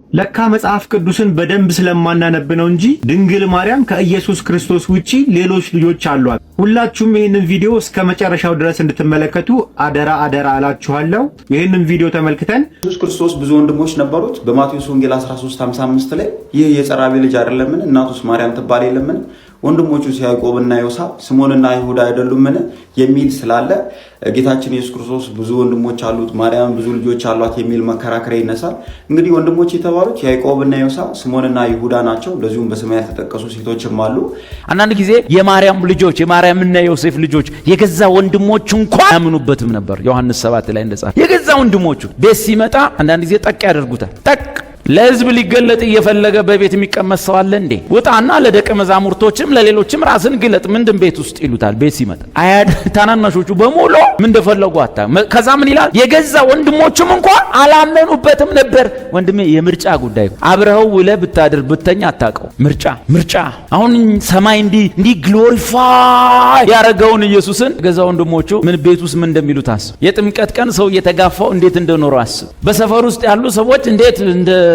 ለካ መጽሐፍ ቅዱስን በደንብ ስለማናነብ ነው እንጂ ድንግል ማርያም ከኢየሱስ ክርስቶስ ውጪ ሌሎች ልጆች አሏት። ሁላችሁም ይህንን ቪዲዮ እስከ መጨረሻው ድረስ እንድትመለከቱ አደራ አላችኋለሁ። ይህንን ቪዲዮ ተመልክተን ኢየሱስ ክርስቶስ ብዙ ወንድሞች ነበሩት። በማቴዎስ ወንጌል 13:55 ላይ ይህ የጸራቢ ልጅ አይደለምን? እናቱስ ማርያም ትባል የለምን? ወንድሞቹ ያዕቆብና ዮሳ ስምዖንና ይሁዳ አይደሉምን? የሚል ስላለ ጌታችን ኢየሱስ ክርስቶስ ብዙ ወንድሞች አሉት፣ ማርያም ብዙ ልጆች አሏት የሚል መከራከሪያ ይነሳል። እንግዲህ ወንድሞች የተባሉት ያዕቆብና ዮሳ ስምዖንና ይሁዳ ናቸው። እንደዚሁም በስም ያልተጠቀሱ ሴቶችም አሉ። አንዳንድ ጊዜ የማርያም ልጆች የማርያምና የዮሴፍ ልጆች የገዛ ወንድሞቹ እንኳን ያምኑበትም ነበር። ዮሐንስ 7 ላይ እንደጻፈ የገዛ ወንድሞቹ ቤት ሲመጣ አንዳንድ ጊዜ ጠቅ ያደርጉታል። ጠቅ ለሕዝብ ሊገለጥ እየፈለገ በቤት የሚቀመጥ ሰው አለ እንዴ? ውጣና ለደቀ መዛሙርቶችም ለሌሎችም ራስን ግለጥ። ምንድን ቤት ውስጥ ይሉታል። ቤት ሲመጣ አያድ ታናናሾቹ በሙሉ ምን እንደፈለጉ አታ ከዛ ምን ይላል? የገዛ ወንድሞቹም እንኳን አላመኑበትም ነበር። ወንድሜ የምርጫ ጉዳይ አብረው ውለ ብታድር ብተኛ አታውቀው። ምርጫ አሁን ሰማይ እንዲ ግሎሪፋይ ያረጋውን ኢየሱስን ገዛ ወንድሞቹ ምን ቤት ውስጥ ምን እንደሚሉት አስብ። የጥምቀት ቀን ሰው እየተጋፋው እንዴት እንደኖሩ አስብ። በሰፈር ውስጥ ያሉ ሰዎች እንዴት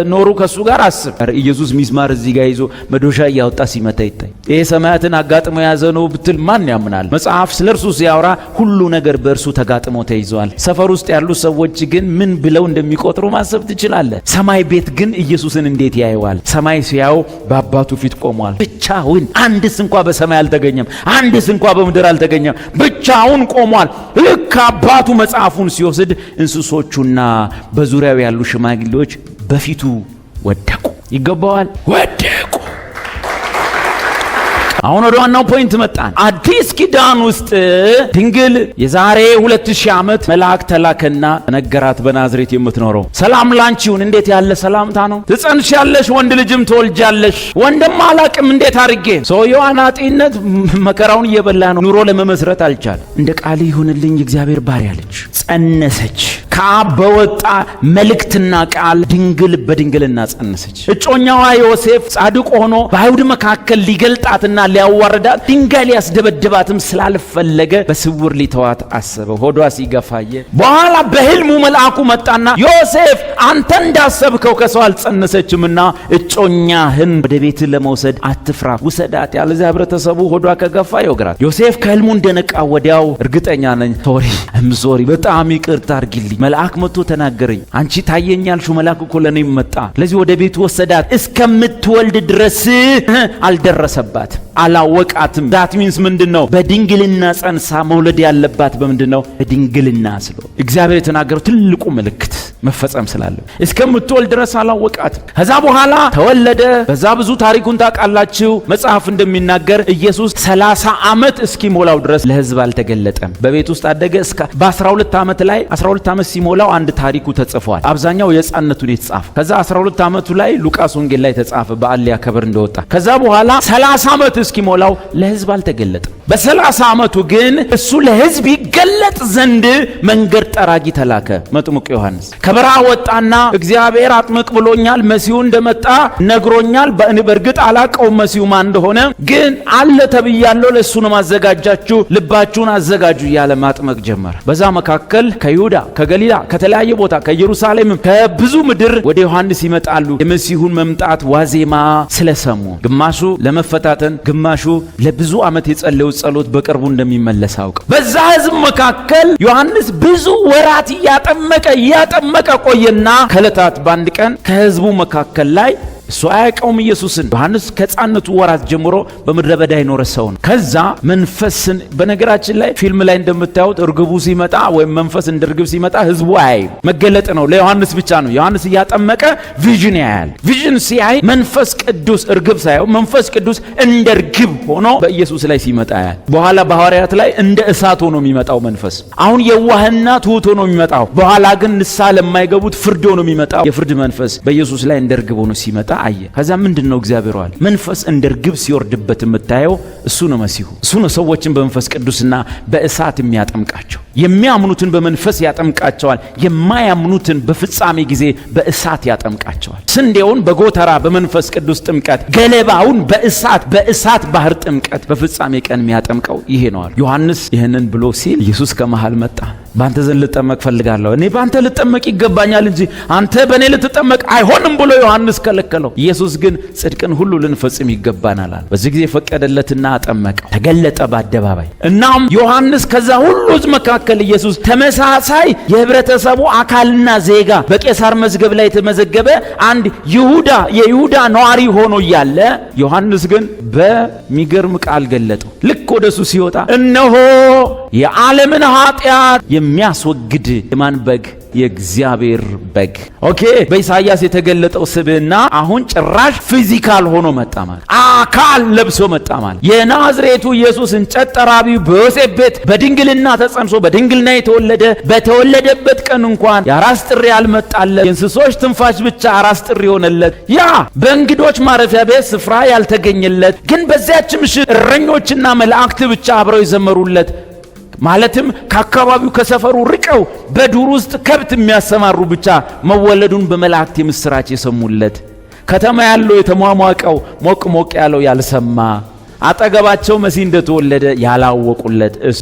ኖሩ ከሱ ጋር አስብ። ኢየሱስ ሚስማር እዚህ ጋር ይዞ መዶሻ ያወጣ ሲመታ ይታይ። ይሄ ሰማያትን አጋጥሞ ያዘ ነው ብትል ማን ያምናል? መጽሐፍ ስለርሱ ሲያወራ ሁሉ ነገር በእርሱ ተጋጥሞ ተይዟል። ሰፈር ውስጥ ያሉ ሰዎች ግን ምን ብለው እንደሚቆጥሩ ማሰብ ትችላለህ። ሰማይ ቤት ግን ኢየሱስን እንዴት ያየዋል? ሰማይ ሲያው በአባቱ ፊት ቆሟል። ብቻውን አንድስ እንኳ በሰማይ አልተገኘም፣ አንድስ እንኳ በምድር አልተገኘም። ብቻውን ቆሟል። ልክ አባቱ መጽሐፉን ሲወስድ እንስሶቹና በዙሪያው ያሉ ሽማግሌዎች በፊቱ ወደቁ። ይገባዋል፣ ወደቁ። አሁን ወደ ዋናው ፖይንት መጣን። አዲስ ኪዳን ውስጥ ድንግል የዛሬ 2000 ዓመት መልአክ ተላከና ነገራት። በናዝሬት የምትኖረው ሰላም ላንቺ ይሁን። እንዴት ያለ ሰላምታ ነው! ትጸንሻለሽ፣ ወንድ ልጅም ትወልጃለሽ። ወንድም አላቅም እንዴት አድርጌ። ሰውየው አናጢነት መከራውን እየበላ ነው። ኑሮ ለመመስረት አልቻለም። እንደ ቃል ይሁንልኝ እግዚአብሔር ባሪያ አለች። ጸነሰች። ከአብ በወጣ መልእክትና ቃል ድንግል በድንግልና ጸነሰች። እጮኛዋ ዮሴፍ ጻድቅ ሆኖ በአይሁድ መካከል ሊገልጣትና ሊያዋርዳት ድንጋይ ሊያስደበድባትም ስላልፈለገ በስውር ሊተዋት አሰበ። ሆዷ ሲገፋየ በኋላ በሕልሙ መልአኩ መጣና ዮሴፍ አንተ እንዳሰብከው ከሰው አልጸነሰችምና እጮኛህን ወደ ቤት ለመውሰድ አትፍራ፣ ውሰዳት፣ ያለዚያ ህብረተሰቡ ሆዷ ከገፋ ይወግራት። ዮሴፍ ከሕልሙ እንደነቃ ወዲያው እርግጠኛ ነኝ ሶሪ በጣም ይቅርታ አድርጊልኝ፣ መልአክ መጥቶ ተናገረኝ። አንቺ ታየኛልሽው መልአክ እኮ ለኔ መጣ። ለዚህ ወደ ቤቱ ወሰዳት። እስከምትወልድ ድረስ አልደረሰባት፣ አላወቃትም። ዳት ሚንስ ምንድነው? በድንግልና ጸንሳ መውለድ ያለባት በምንድነው? በድንግልና ስለሆነ እግዚአብሔር የተናገረው ትልቁ ምልክት መፈጸም ስላለ እስከምትወልድ ድረስ አላወቃትም። ከዛ በኋላ ተወለደ። በዛ ብዙ ታሪኩን ታውቃላችሁ። መጽሐፍ እንደሚናገር ኢየሱስ 30 ዓመት እስኪሞላው ድረስ ለሕዝብ አልተገለጠም። በቤት ውስጥ አደገ። በ12 ዓመት ላይ 12 ዓመት ሲሞላው አንድ ታሪኩ ተጽፏል። አብዛኛው የሕፃንነቱን የተጻፈ። ከዛ 12 ዓመቱ ላይ ሉቃስ ወንጌል ላይ ተጻፈ፣ በዓል ሊያከብር እንደወጣ። ከዛ በኋላ 30 ዓመት እስኪሞላው ለሕዝብ አልተገለጠም። በ30 ዓመቱ ግን እሱ ለሕዝብ ይገለጥ ዘንድ መንገድ ጠራጊ ተላከ። መጥምቁ ዮሐንስ ከበረሃ ወጣና እግዚአብሔር አጥምቅ ብሎኛል፣ መሲሁ እንደመጣ ነግሮኛል። በእርግጥ አላቀውም መሲሁ ማን እንደሆነ፣ ግን አለ ተብያለሁ፣ ለእሱ ነው ማዘጋጃችሁ፣ ልባችሁን አዘጋጁ እያለ ማጥመቅ ጀመረ። በዛ መካከል ከይሁዳ ከገሊላ ከተለያየ ቦታ ከኢየሩሳሌም ከብዙ ምድር ወደ ዮሐንስ ይመጣሉ። የመሲሁን መምጣት ዋዜማ ስለሰሙ ግማሹ ለመፈታተን ግማሹ ለብዙ ዓመት የጸለዩ ጸሎት በቅርቡ እንደሚመለስ አውቀው በዛ ሕዝብ መካከል ዮሐንስ ብዙ ወራት እያጠመቀ ቆየና ከዕለታት በአንድ ቀን ከሕዝቡ መካከል ላይ እሱ አያውቀውም ኢየሱስን። ዮሐንስ ከሕፃንነቱ ወራት ጀምሮ በምድረ በዳ የኖረ ሰው ነው። ከዛ መንፈስን በነገራችን ላይ ፊልም ላይ እንደምታዩት እርግቡ ሲመጣ ወይም መንፈስ እንደ እርግብ ሲመጣ ህዝቡ አያይም። መገለጥ ነው፣ ለዮሐንስ ብቻ ነው። ዮሐንስ እያጠመቀ ቪዥን ያያል። ቪዥን ሲያይ መንፈስ ቅዱስ እርግብ ሳይሆን መንፈስ ቅዱስ እንደ እርግብ ሆኖ በኢየሱስ ላይ ሲመጣ ያያል። በኋላ በሐዋርያት ላይ እንደ እሳት ሆኖ የሚመጣው መንፈስ አሁን የዋህና ትሑት ሆኖ የሚመጣው፣ በኋላ ግን ንስሐ ለማይገቡት ፍርድ ሆኖ የሚመጣው የፍርድ መንፈስ በኢየሱስ ላይ እንደ እርግብ ሆኖ ሲመጣ አየ። ከዛ ምንድነው እግዚአብሔር አለ መንፈስ እንደ እርግብ ሲወርድበት የምታየው እሱ ነው መሲሁ። እሱ ነው ሰዎችን በመንፈስ ቅዱስና በእሳት የሚያጠምቃቸው። የሚያምኑትን በመንፈስ ያጠምቃቸዋል፣ የማያምኑትን በፍጻሜ ጊዜ በእሳት ያጠምቃቸዋል። ስንዴውን በጎተራ በመንፈስ ቅዱስ ጥምቀት፣ ገለባውን በእሳት ባህር ጥምቀት በፍጻሜ ቀን የሚያጠምቀው ይሄ ነው። ዮሐንስ ይህንን ብሎ ሲል ኢየሱስ ከመሃል መጣ። ባንተ ዘንድ ልጠመቅ ፈልጋለሁ፣ እኔ ባንተ ልጠመቅ ይገባኛል እንጂ አንተ በእኔ ልትጠመቅ አይሆንም ብሎ ዮሐንስ ከለከለው። ኢየሱስ ግን ጽድቅን ሁሉ ልንፈጽም ይገባናል አለ። በዚህ ጊዜ ፈቀደለትና አጠመቀው፣ ተገለጠ በአደባባይ። እናም ዮሐንስ ከዛ ሁሉ መካከል ኢየሱስ ተመሳሳይ የህብረተሰቡ አካልና ዜጋ በቄሳር መዝገብ ላይ የተመዘገበ አንድ የይሁዳ ነዋሪ ሆኖ እያለ ዮሐንስ ግን በሚገርም ቃል ገለጠው። ልክ ወደሱ ሲወጣ እነሆ የዓለምን ኃጢአት የሚያስወግድ የማን በግ? የእግዚአብሔር በግ። ኦኬ፣ በኢሳይያስ የተገለጠው ስብዕና አሁን ጭራሽ ፊዚካል ሆኖ መጣ ማለት፣ አካል ለብሶ መጣ ማለት። የናዝሬቱ ኢየሱስ እንጨት ጠራቢው በዮሴፍ ቤት በድንግልና ተጸንሶ በድንግልና የተወለደ በተወለደበት ቀን እንኳን የአራስ ጥሪ ያልመጣለት፣ የእንስሶች ትንፋሽ ብቻ አራስ ጥሪ ሆነለት፣ ያ በእንግዶች ማረፊያ ቤት ስፍራ ያልተገኘለት፣ ግን በዚያች ምሽት እረኞችና መላእክት ብቻ አብረው የዘመሩለት፣ ማለትም ከአካባቢው ከሰፈሩ ርቀው በዱር ውስጥ ከብት የሚያሰማሩ ብቻ መወለዱን በመላእክት የምስራች የሰሙለት፣ ከተማ ያለው የተሟሟቀው ሞቅ ያለው ያልሰማ፣ አጠገባቸው መሲህ እንደተወለደ ያላወቁለት እሱ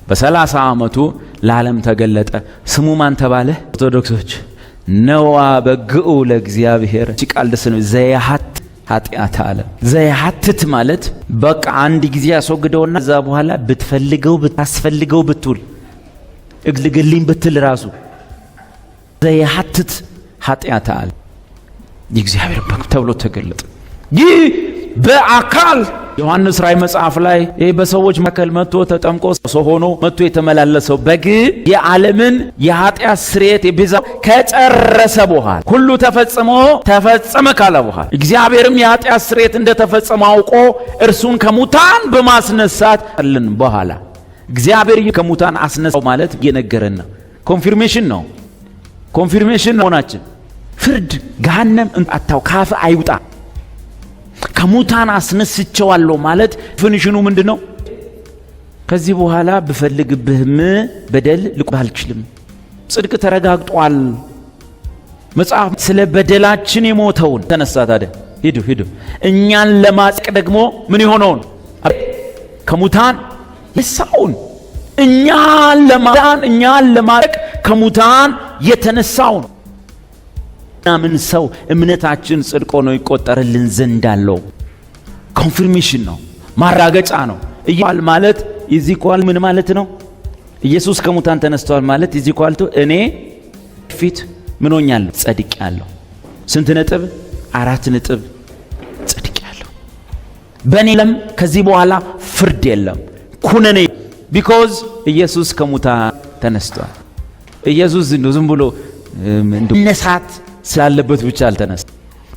በ30 ዓመቱ ለዓለም ተገለጠ። ስሙ ማን ተባለ? ኦርቶዶክሶች ነዋ በግኡ ለእግዚአብሔር። እቺ ቃል ደስ ነው። ዘያሐት ኃጢአት አለ። ዘያሐትት ማለት በቃ አንድ ጊዜ ያስወግደውና እዛ በኋላ ብትፈልገው ብታስፈልገው ብትውል እግልግልኝ ብትል ራሱ ዘያሐትት ኃጢአት አለ። የእግዚአብሔር በግ ተብሎ ተገለጠ። ይህ በአካል ዮሐንስ ራእይ መጽሐፍ ላይ በሰዎች መካከል መጥቶ ተጠምቆ ሰው ሆኖ መጥቶ የተመላለሰው በግ የዓለምን የኃጢአት ስርየት የቤዛ ከጨረሰ በኋላ ሁሉ ተፈጸመ ካለ በኋላ እግዚአብሔርም የኃጢአት ስርየት እንደተፈጸመ አውቆ እርሱን ከሙታን በማስነሳት ልን በኋላ እግዚአብሔር ከሙታን አስነሳው ማለት እየነገረን ነው። ኮንፊርሜሽን ነው። ኮንፊርሜሽን ሆናችን ፍርድ ገሃነም አታው ካፍ አይውጣ ከሙታን አስነስቸዋለሁ ማለት ፊኒሽኑ ምንድነው? ከዚህ በኋላ ብፈልግብህም በደል ልቆህ አልችልም። ጽድቅ ተረጋግጧል። መጽሐፍ ስለ በደላችን የሞተውን ተነሳ። ታዲያ ሂዱ እኛን ለማጽደቅ ደግሞ ምን የሆነውን ከሙታን የሳውን እኛን ለማጽደቅ ከሙታን የተነሳውን ምን ሰው እምነታችን ጽድቅ ሆኖ ይቆጠርልን ዘንድ አለው። ኮንፊርሜሽን ነው፣ ማራገጫ ነው። እያል ማለት ኢዚኳል ምን ማለት ነው? ኢየሱስ ከሙታን ተነስተዋል ማለት ኢዚኳልቱ እኔ ፊት ምን ሆኛለሁ? ጸድቄያለሁ። ስንት ነጥብ? 4 ነጥብ ጸድቄያለሁ። በእኔ ለም ከዚህ በኋላ ፍርድ የለም፣ ኩነኔ ቢኮዝ ኢየሱስ ከሙታን ተነስተዋል። ኢየሱስ ዝም ብሎ መነሳት ስላለበት ብቻ አልተነሳ።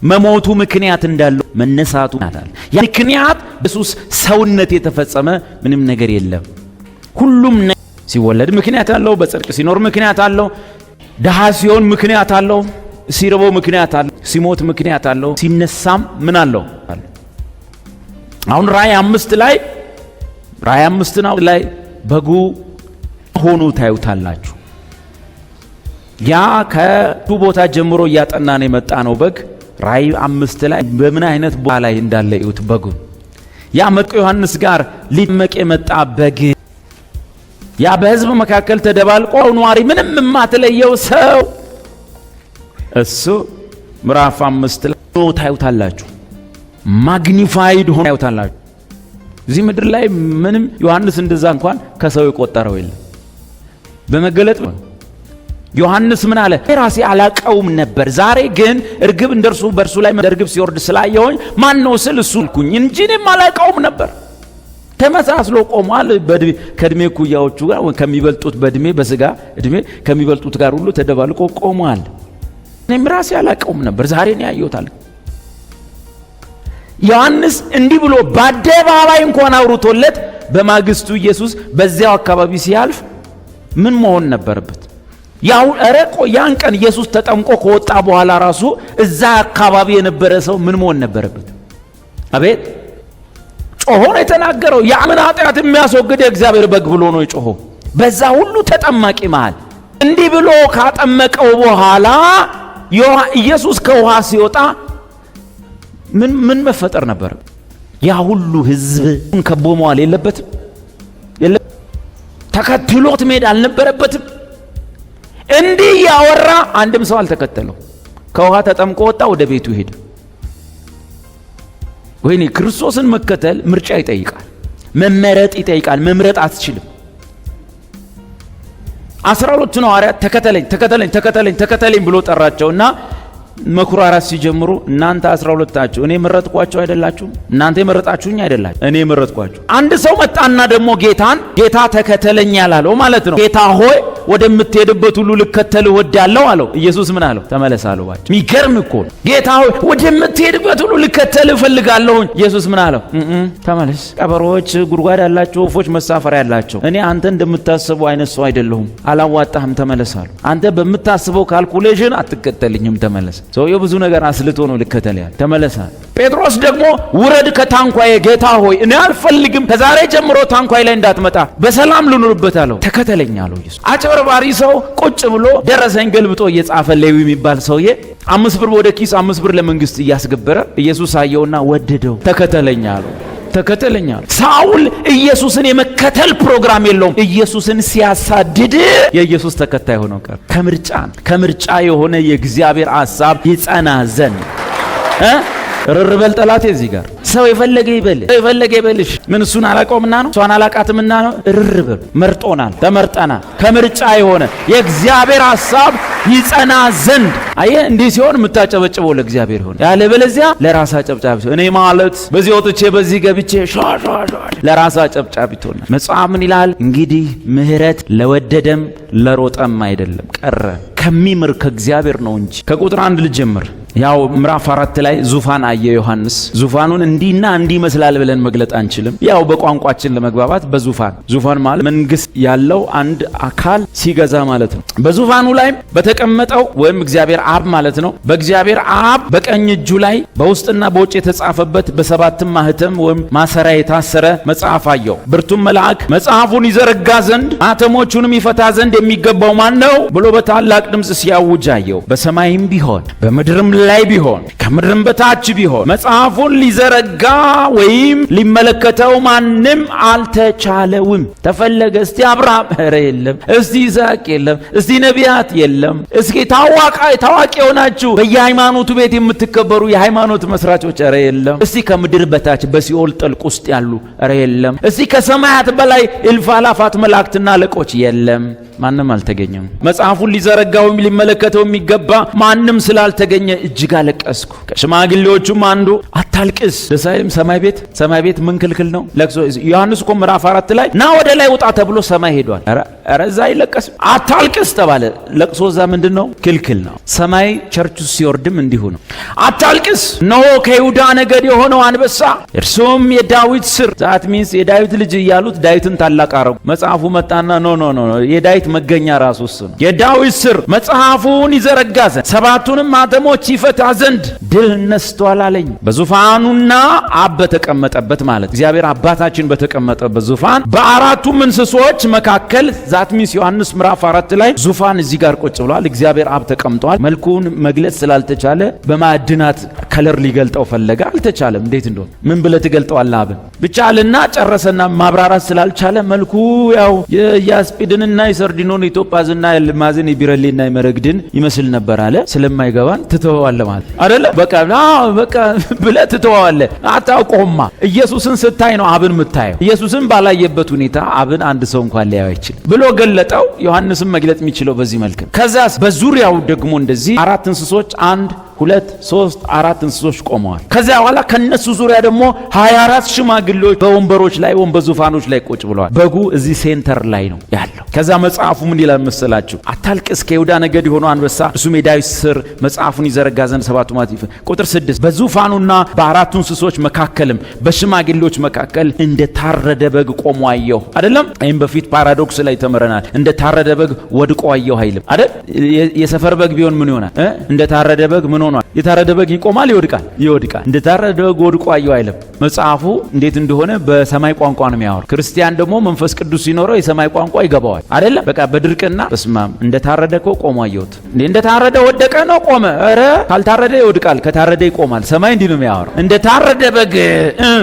መሞቱ ምክንያት እንዳለው መነሳቱ ናታል። ያ ምክንያት ኢየሱስ ሰውነት የተፈጸመ ምንም ነገር የለም። ሁሉም ሲወለድ ምክንያት አለው፣ በጽድቅ ሲኖር ምክንያት አለው፣ ደሃ ሲሆን ምክንያት አለው፣ ሲርበው ምክንያት አለው፣ ሲሞት ምክንያት አለው፣ ሲነሳም ምን አለው? አሁን ራእይ 5 ላይ በጉ ሆኖ ታዩታላችሁ። ያ ከቱ ቦታ ጀምሮ እያጠናን የመጣ ነው። በግ ራእይ 5 ላይ በምን አይነት ቦታ ላይ እንዳለ እዩት። በጉ ያ መጥቆ ዮሐንስ ጋር ሊመቅ የመጣ በግ ያ በሕዝብ መካከል ተደባልቆ ኗሪ ምንም የማትለየው ሰው እሱ ምዕራፍ 5 ላይ ታዩታላችሁ። ማግኒፋይድ ሆኖ ታዩታላችሁ። እዚህ ምድር ላይ ምንም ዮሐንስ እንደዛ እንኳን ከሰው የቆጠረው የለም። በመገለጥ ዮሐንስ ምን አለ? ራሴ አላቀውም ነበር፣ ዛሬ ግን እርግብ እንደርሱ በርሱ ላይ እርግብ ሲወርድ ስላየሁኝ ማን ነው ስል እሱ ልኩኝ እንጂ እኔም አላቀውም ነበር። ተመሳስሎ ቆሟል። ከእድሜ ኩያዎቹ ጋር ከሚበልጡት በእድሜ በስጋ እድሜ ከሚበልጡት ጋር ሁሉ ተደባልቆ ቆሟል። እኔም ራሴ አላቀውም ነበር፣ ዛሬ ነው ያየሁታል። ዮሐንስ እንዲህ ብሎ በአደባባይ እንኳን አውርቶለት በማግስቱ ኢየሱስ በዚያው አካባቢ ሲያልፍ ምን መሆን ነበረበት? ያን ቀን ኢየሱስ ተጠምቆ ከወጣ በኋላ ራሱ እዛ አካባቢ የነበረ ሰው ምን መሆን ነበረበት? አቤት ጮሆ ነው የተናገረው። የዓለምን ኃጢአት የሚያስወግድ የእግዚአብሔር በግ ብሎ ነው የጮኸው። በዛ ሁሉ ተጠማቂ መሃል እንዲህ ብሎ ካጠመቀው በኋላ ኢየሱስ ከውሃ ሲወጣ ምን መፈጠር ነበር? ያ ሁሉ ህዝብ ከቦ መዋል የለበትም? ተከትሎት መሄድ አልነበረበትም? እንዲህ ያወራ አንድም ሰው አልተከተለው። ከውሃ ተጠምቆ ወጣ፣ ወደ ቤቱ ሄደ። ወይኔ ክርስቶስን መከተል ምርጫ ይጠይቃል፣ መመረጥ ይጠይቃል። መምረጥ አትችልም። 12 ሐዋርያት ተከተለኝ ብሎ ጠራቸውና መኩራራት ሲጀምሩ እናንተ 12 ናችሁ፣ እኔ መረጥኳችሁ አይደላችሁም? እናንተ የመረጣችሁኝ አይደላችሁ፣ እኔ መረጥኳችሁ። አንድ ሰው መጣና ደግሞ ጌታ ተከተለኝ ያላለው ማለት ነው። ጌታ ሆይ ወደምትሄድበት ሁሉ ልከተል እወዳለሁ አለው። ኢየሱስ ምን አለው? ተመለስ አለው። ባጭ የሚገርም እኮ ነው። ጌታ ሆይ ወደምትሄድበት ሁሉ ልከተል እፈልጋለሁ። ኢየሱስ ምን አለው? ተመለስ። ቀበሮች ጉድጓድ ያላቸው፣ ወፎች መሳፈሪያ ያላቸው፣ እኔ አንተ እንደምታስበው አይነት ሰው አይደለሁም፣ አላዋጣህም፣ ተመለስ አለው። አንተ በምታስበው ካልኩሌሽን አትከተልኝም፣ ተመለስ። ሰውየው ብዙ ነገር አስልቶ ነው ልከተል ያለ። ተመለስ። ጴጥሮስ ደግሞ ውረድ ከታንኳዬ ጌታ ሆይ እኔ አልፈልግም፣ ከዛሬ ጀምሮ ታንኳይ ላይ እንዳትመጣ፣ በሰላም ልኑርበት አለው። ተከተለኝ አለው ኢየሱስ። አጭበርባሪ ሰው ቁጭ ብሎ ደረሰኝ ገልብጦ እየጻፈ ሌዊ የሚባል ሰውዬ 5 ብር ወደ ኪስ 5 ብር ለመንግስት እያስገበረ ኢየሱስ አየውና ወደደው። ተከተለኝ አለው። ሳውል ኢየሱስን የመከተል ፕሮግራም የለውም። ኢየሱስን ሲያሳድድ የኢየሱስ ተከታይ ሆኖ ቀር። ከምርጫ የሆነ የእግዚአብሔር ሐሳብ ይጸና ዘንድ ርርበል ጠላቴ እዚህ ጋር ሰው የፈለገ ይበልሽ። ምን እሱን አላቀውምና ነው፣ እሷን አላቃትምና ነው። ርርበል መርጦናል፣ ተመርጠናል። ከምርጫ የሆነ የእግዚአብሔር ሐሳብ ይጸና ዘንድ። አየህ እንዲህ ሲሆን የምታጨበጭበው ለእግዚአብሔር ሆነ። ያለበለዚያ ለራሳ ጨብጫቢ እኔ ማለት በዚህ ወጥቼ በዚህ ገብቼ ለራሳ ጨብጫቢ ትሆና። መጽሐፍ ምን ይላል? እንግዲህ ምሕረት ለወደደም ለሮጠም አይደለም ቀረ ከሚምር ከእግዚአብሔር ነው እንጂ። ከቁጥር 1 ልጀምር። ያው ምዕራፍ 4 ላይ ዙፋን አየ ዮሐንስ። ዙፋኑን እንዲና እንዲህ ይመስላል ብለን መግለጥ አንችልም። ያው በቋንቋችን ለመግባባት ዙፋን ማለት መንግስት ያለው አንድ አካል ሲገዛ ማለት ነው። በዙፋኑ ላይ በተቀመጠው ወይም እግዚአብሔር አብ ማለት ነው። በእግዚአብሔር አብ በቀኝ እጁ ላይ በውስጥና በውጭ የተጻፈበት በሰባትም ማህተም ወይም ማሰሪያ የታሰረ መጽሐፍ አየው። ብርቱም መልአክ መጽሐፉን ይዘረጋ ዘንድ ማህተሞቹንም ይፈታ ዘንድ የሚገባው ማን ነው ብሎ በታላቅ ድምፅ ሲያውጅ አየው። በሰማይም ቢሆን በምድርም ላይ ቢሆን ከምድርም በታች ቢሆን መጽሐፉን ሊዘረጋ ወይም ሊመለከተው ማንም አልተቻለውም። ተፈለገ እስቲ አብርሃም የለም፣ እስቲ ይስሐቅ የለም፣ እስቲ ነቢያት የለም፣ እስኪ ታዋቂ የሆናችሁ በየሃይማኖቱ ቤት የምትከበሩ የሃይማኖት መስራቾች የለም፣ እስቲ ከምድር በታች በሲኦል ጥልቅ ውስጥ ያሉ የለም፣ እስቲ ከሰማያት በላይ እልፍ አላፋት መላእክትና አለቆች የለም። ማንም አልተገኘም። መጽሐፉን ሊዘረጋው ሊመለከተው የሚገባ ማንም ስላልተገኘ እጅግ አለቀስኩ። ከሽማግሌዎቹም አንዱ አታልቅስ ደስ አይልም? ሰማይ ቤት ምን ክልክል ነው? ለቅሶ። ዮሐንስ እኮ ምዕራፍ 4 ላይ ና ወደ ላይ ውጣ ተብሎ ሰማይ ሄዷል። ኧረ እዛ አይለቀስም። አታልቅስ ተባለ። ለቅሶ እዛ ምንድን ነው? ክልክል ነው። ሰማይ ቸርቹ ሲወርድም እንዲሁ ነው። አታልቅስ፣ እነሆ ከይሁዳ ነገድ የሆነው አንበሳ እርሱም የዳዊት ስር ዛት ሚንስ የዳዊት ልጅ እያሉት ዳዊትን ታላቅ አረጉ። መጽሐፉ መጣና ኖ የዳዊት መገኛ ራሱ እሱ ነው። የዳዊት ስር መጽሐፉን ይዘረጋ ዘንድ ሰባቱንም ማህተሞች ይፈታ ዘንድ ድል ነስቷል አለኝ። በዙፋኑና አብ በተቀመጠበት ማለት እግዚአብሔር አባታችን በተቀመጠበት ዙፋን በአራቱም እንስሶች መካከል ዛት ሚንስ ዮሐንስ ምዕራፍ 4 ላይ ዙፋን እዚህ ጋር ቁጭ ብሏል። እግዚአብሔር አብ ተቀምጧል። መልኩን መግለጽ ስላልተቻለ በማዕድናት ከለር ሊገልጠው ፈለገ። አልተቻለም። እንዴት እንደሆነ ምን ብለህ ትገልጠዋለህ? አብን ብቻ አለና ጨረሰና ማብራራት ስላልቻለ መልኩ ያው የያስጲድንና የሰርዲኖን የቶጳዝና የልማዝን የቢረሌና የመረግድን ይመስል ነበር አለ። ስለማይገባን ትተዋዋለህ ማለት አይደለ? በቃ ብለህ ትተዋዋለህ። አታውቀውማ። ኢየሱስን ስታይ ነው አብን የምታየው። ኢየሱስን ባላየበት ሁኔታ አብን አንድ ሰው እንኳን ሊያየው አይችልም ብሎ ገለጠው። ዮሐንስም መግለጥ የሚችለው በዚህ መልክ ነው። ከዛስ በዙሪያው ደግሞ እንደዚህ 4 እንስሶች 1 2 3 4 እንስሶች ቆመዋል። ከዚያ በኋላ ከነሱ ዙሪያ ደግሞ 24 ሽማግሌዎች በወንበሮች ላይ በዙፋኖች ላይ ቁጭ ብለዋል። በጉ እዚህ ሴንተር ላይ ነው ያለው። ከዛ መጽሐፉ ምን ይላል መሰላችሁ? አታልቅስ፣ ከይሁዳ ነገድ የሆነው አንበሳ እርሱም የዳዊት ስር መጽሐፉን ይዘረጋ ዘንድ ሰባቱ ማኅተም። ቁጥር 6 በዙፋኑና በአራቱ እንስሶች መካከልም በሽማግሌዎች መካከል እንደ ታረደ በግ ቆሞ አየሁ። አይደለም? ይህም በፊት ፓራዶክስ ላይ ተምረናል። እንደ ታረደ በግ ወድቆ አየሁ አይልም አይደል? የሰፈር በግ ቢሆን ምን ይሆናል? እንደ ታረደ በግ ምን ሆኗል? የታረደ በግ ይቆማል ይወድቃል? ይወድቃል። እንደታረደ በግ ወድቆ አየሁ አይልም መጽሐፉ። እንዴት እንደሆነ በሰማይ ቋንቋ ነው የሚያወራው። ክርስቲያን ደግሞ መንፈስ ቅዱስ ሲኖረው የሰማይ ቋንቋ ይገባዋል አይደለም? በቃ በድርቅና በስማም እንደታረደ እኮ ቆሞ አየሁት። እንደታረደ ወደቀ ነው ቆመ። ኧረ ካልታረደ ይወድቃል፣ ከታረደ ይቆማል። ሰማይ እንዲህ ነው የሚያወራው። እንደታረደ በግ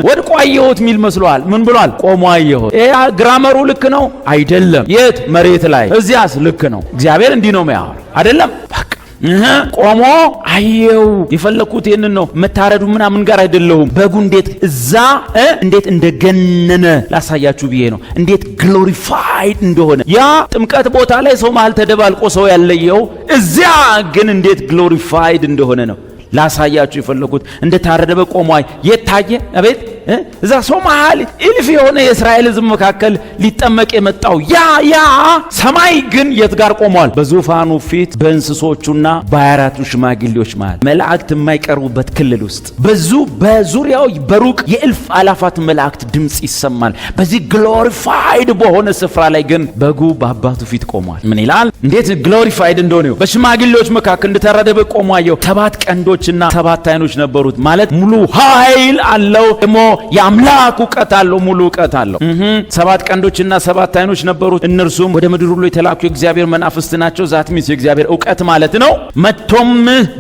ወድቆ አየሁት ሚል መስሏል። ምን ብሏል? ቆሞ አየሁት። ግራመሩ ልክ ነው አይደለም? የት መሬት ላይ እዚያስ ልክ ነው። እግዚአብሔር እንዲህ ነው የሚያወራው አይደለም? በቃ ቆሞ አየው። የፈለኩት ይሄንን ነው። መታረዱ ምናምን ጋር አይደለሁም። በጉ እንዴት እዛ እንዴት እንደገነነ ላሳያችሁ ብዬ ነው። እንዴት ግሎሪፋይድ እንደሆነ ያ ጥምቀት ቦታ ላይ ሰው መሃል ተደባልቆ ሰው ያለየው፣ እዚያ ግን እንዴት ግሎሪፋይድ እንደሆነ ነው ላሳያችሁ የፈለኩት። እንደታረደ በግ ቆሞ የታየ አቤት እዛ ሰው መሃል እልፍ የሆነ የእስራኤል ሕዝብ መካከል ሊጠመቅ የመጣው ያ ሰማይ ግን የት ጋር ቆሟል? በዙፋኑ ፊት በእንስሶቹና በ24ቱ ሽማግሌዎች መሃል መላእክት የማይቀርቡበት ክልል ውስጥ በዙሪያው በሩቅ የእልፍ አላፋት መላእክት ድምፅ ይሰማል። በዚህ ግሎሪፋይድ በሆነ ስፍራ ላይ ግን በጉ በአባቱ ፊት ቆሟል። ምን ይላል? እንዴት ግሎሪፋይድ እንደሆነ በሽማግሌዎች መካከል እንደታረደ በግ ቆሞ አየሁ። 7 ቀንዶችና 7 ዓይኖች ነበሩት። ማለት ሙሉ ኃይል አለው። ደግሞ የአምላክ ዕውቀት አለው። ሙሉ ዕውቀት አለው። 7 ቀንዶችና 7 ዓይኖች ነበሩት። እነርሱም ወደ ምድር ሁሉ የተላኩ የእግዚአብሔር መናፍስት ናቸው። ዛት ሚስ የእግዚአብሔር ዕውቀት ማለት ነው። መጥቶም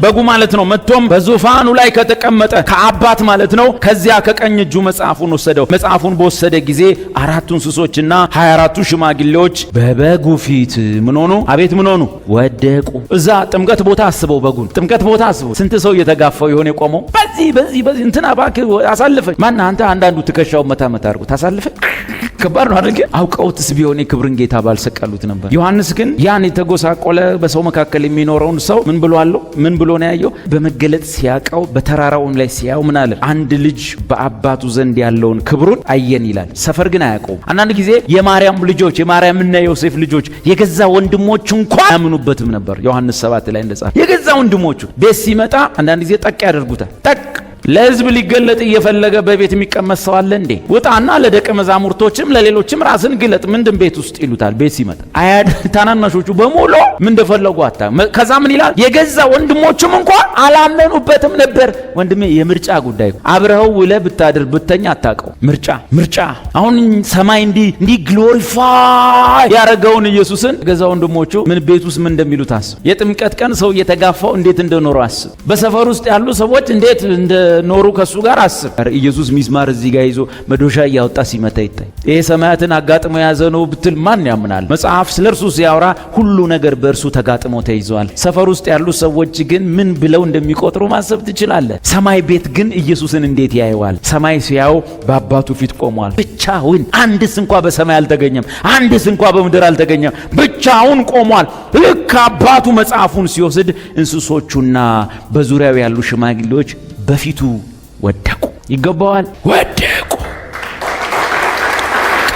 በጉ ማለት ነው። መጥቶም በዙፋኑ ላይ ከተቀመጠ ከአባት ማለት ነው። ከዚያ ከቀኝ እጁ መጽሐፉን ወሰደው። መጽሐፉን በወሰደ ጊዜ 4ቱ እንስሶችና 24ቱ ሽማግሌዎች በበጉ ፊት ምን ሆኑ? አቤት ምን ሆኑ? ወደቁ። እዛ ጥምቀት ቦታ አስበው፣ በጉን ጥምቀት ቦታ አስበው። ስንት ሰው እየተጋፋው የሆነ የቆመው በዚህ እንትና እባክህ አሳልፈኝ ማን አንተ አንዳንዱ ትከሻው መታ አድርጎ ታሳልፈ ከባድ ነው አይደል? አውቀውትስ ቢሆን የክብርን ጌታ ባልሰቀሉት ነበር። ዮሐንስ ግን ያን የተጎሳቆለ በሰው መካከል የሚኖረውን ሰው ምን ብሎ ነው ያየው? በመገለጥ ሲያቀው በተራራው ላይ ሲያው ምን አለ? አንድ ልጅ በአባቱ ዘንድ ያለውን ክብሩን አየን ይላል። ሰፈር ግን አያውቀውም። አንዳንድ ጊዜ የማርያም ልጆች የማርያምና የዮሴፍ ልጆች የገዛ ወንድሞቹ እንኳን ያምኑበትም ነበር። ዮሐንስ 7 ላይ እንደጻፈ የገዛ ወንድሞቹ ቤት ሲመጣ አንዳንድ ጊዜ ጠቅ ያደርጉታል። ጠቅ ለሕዝብ ሊገለጥ እየፈለገ በቤት የሚቀመጥ ሰው አለ እንዴ? ውጣና ለደቀ መዛሙርቶችም ለሌሎችም ራስን ግለጥ። ምንድን ቤት ውስጥ ይሉታል። ቤት ሲመጣ ታናናሾቹ በሙሉ ምን እንደፈለጉ አታ። ከዛ ምን ይላል? የገዛ ወንድሞቹም እንኳን አላመኑበትም ነበር። ወንድሜ የምርጫ ጉዳይ አብረኸው ውለህ ብታድር ብተኛ አታውቀው። ምርጫ አሁን ሰማይ እንዲህ ግሎሪፋይ ያደረገውን ኢየሱስን ገዛ ወንድሞቹ ምን ቤት ውስጥ ምን እንደሚሉት አስብ። የጥምቀት ቀን ሰው እየተጋፋው እንዴት እንደኖሩ አስብ። በሰፈር ውስጥ ያሉ ሰዎች እንዴት ኖሩ ከሱ ጋር አስብ። ኢየሱስ ሚስማር እዚህ ጋር ይዞ መዶሻ እያወጣ ሲመታ ይታይ። ይሄ ሰማያትን አጋጥሞ የያዘ ነው ብትል ማን ያምናል? መጽሐፍ ስለ እርሱ ሲያወራ ሁሉ ነገር በእርሱ ተጋጥሞ ተይዟል። ሰፈር ውስጥ ያሉ ሰዎች ግን ምን ብለው እንደሚቆጥሩ ማሰብ ትችላለህ። ሰማይ ቤት ግን ኢየሱስን እንዴት ያየዋል? ሰማይ ሲያው በአባቱ ፊት ቆሟል። ብቻውን አንድስ እንኳ በሰማይ አልተገኘም፣ አንድስ እንኳ በምድር አልተገኘም። ብቻውን ቆሟል። ልክ አባቱ መጽሐፉን ሲወስድ እንስሶቹና በዙሪያው ያሉ ሽማግሌዎች በፊቱ ወደቁ። ይገባዋል።